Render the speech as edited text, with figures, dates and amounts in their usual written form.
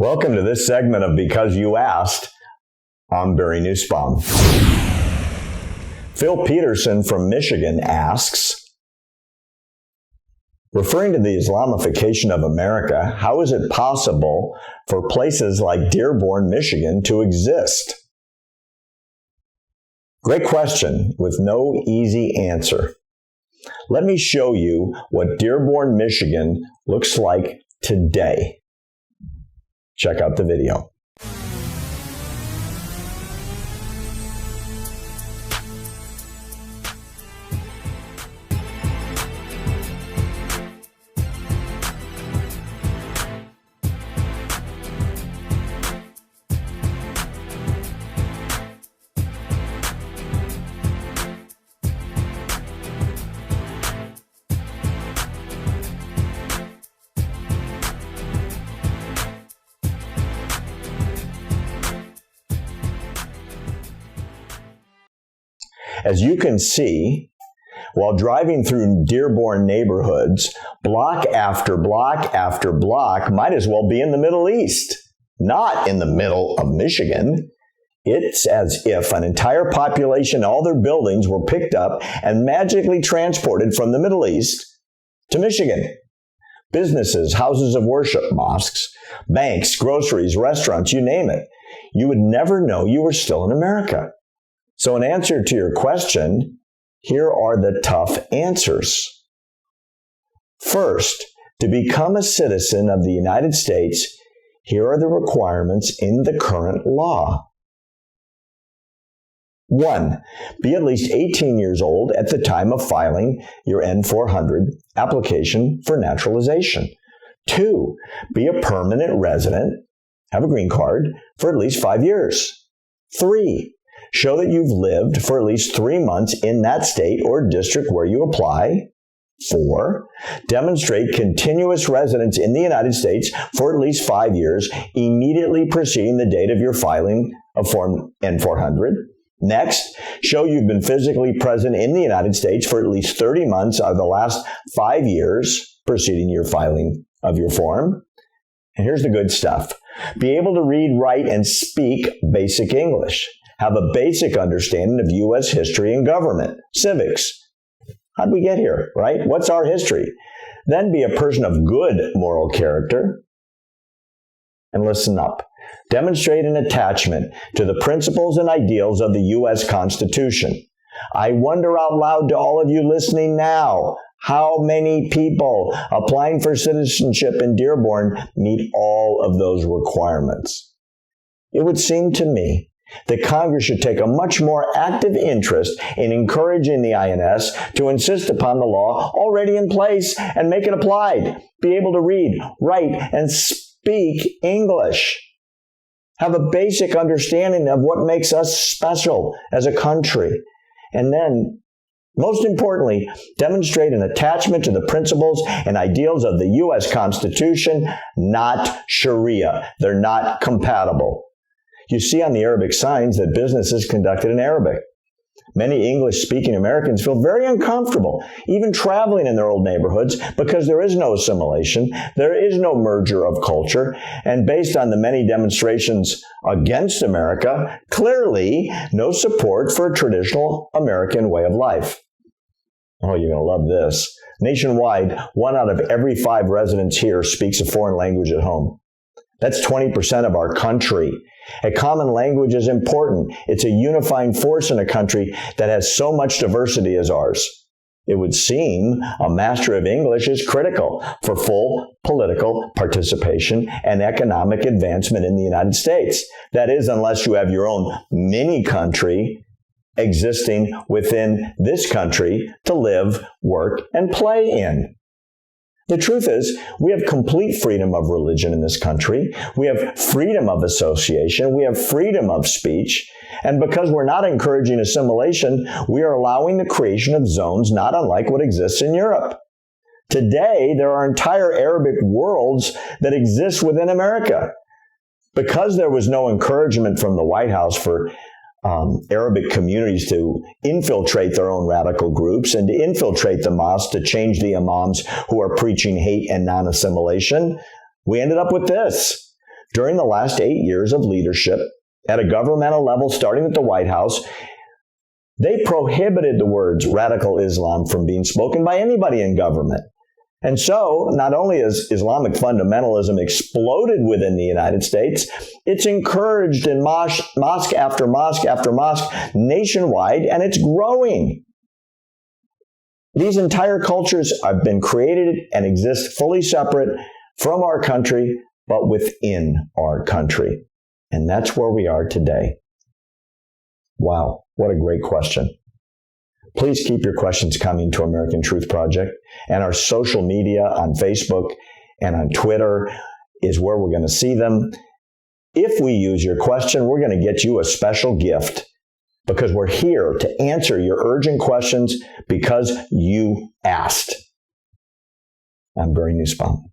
Welcome to this segment of Because You Asked. I'm Barry Nussbaum. Phil Peterson from Michigan asks, referring to the Islamification of America, how is it possible for places like Dearborn, Michigan to exist? Great question with no easy answer. Let me show you what Dearborn, Michigan looks like today. Check out the video. As you can see, while driving through Dearborn neighborhoods, block after block after block might as well be in the Middle East, not in the middle of Michigan. It's as if an entire population, all their buildings were picked up and magically transported from the Middle East to Michigan. Businesses, houses of worship, mosques, banks, groceries, restaurants, you name it. You would never know you were still in America. So in answer to your question, here are the tough answers. First, to become a citizen of the United States, here are the requirements in the current law. 1. Be at least 18 years old at the time of filing your N-400 application for naturalization. 2. Be a permanent resident, have a green card, for at least 5 years. 3. Show that you've lived for at least 3 months in that state or district where you apply. 4. Demonstrate continuous residence in the United States for at least 5 years, immediately preceding the date of your filing of Form N-400. Next, show you've been physically present in the United States for at least 30 months of the last 5 years preceding your filing of your form. And here's the good stuff. Be able to read, write, and speak basic English. Have a basic understanding of U.S. history and government, civics. How'd we get here, right? What's our history? Then be a person of good moral character. And listen up. Demonstrate an attachment to the principles and ideals of the U.S. Constitution. I wonder out loud to all of you listening now, how many people applying for citizenship in Dearborn meet all of those requirements? It would seem to me that Congress should take a much more active interest in encouraging the INS to insist upon the law already in place and make it applied. Be able to read, write, and speak English. Have a basic understanding of what makes us special as a country. And then, most importantly, demonstrate an attachment to the principles and ideals of the U.S. Constitution, not Sharia. They're not compatible. You see on the Arabic signs that business is conducted in Arabic. Many English-speaking Americans feel very uncomfortable even traveling in their old neighborhoods because there is no assimilation, there is no merger of culture, and based on the many demonstrations against America, clearly no support for a traditional American way of life. Oh, you're going to love this. Nationwide, 1 out of every 5 residents here speaks a foreign language at home. That's 20% of our country. A common language is important. It's a unifying force in a country that has so much diversity as ours. It would seem a master of English is critical for full political participation and economic advancement in the United States. That is, unless you have your own mini country existing within this country to live, work, and play in. The truth is, we have complete freedom of religion in this country. We have freedom of association. We have freedom of speech. And because we're not encouraging assimilation, we are allowing the creation of zones not unlike what exists in Europe. Today, there are entire Arabic worlds that exist within America. Because there was no encouragement from the White House for Arabic communities to infiltrate their own radical groups and to infiltrate the mosques to change the imams who are preaching hate and non-assimilation, we ended up with this. during the last 8 years of leadership at a governmental level, starting at the White House, they prohibited the words radical Islam from being spoken by anybody in government. And so, not only has Islamic fundamentalism exploded within the United States, it's encouraged in mosque after mosque after mosque nationwide, and it's growing. These entire cultures have been created and exist fully separate from our country, but within our country. And that's where we are today. Wow, what a great question. Please keep your questions coming to American Truth Project, and our social media on Facebook and on Twitter is where we're going to see them. If we use your question, we're going to get you a special gift, because we're here to answer your urgent questions because you asked. I'm Barry Nussbaum.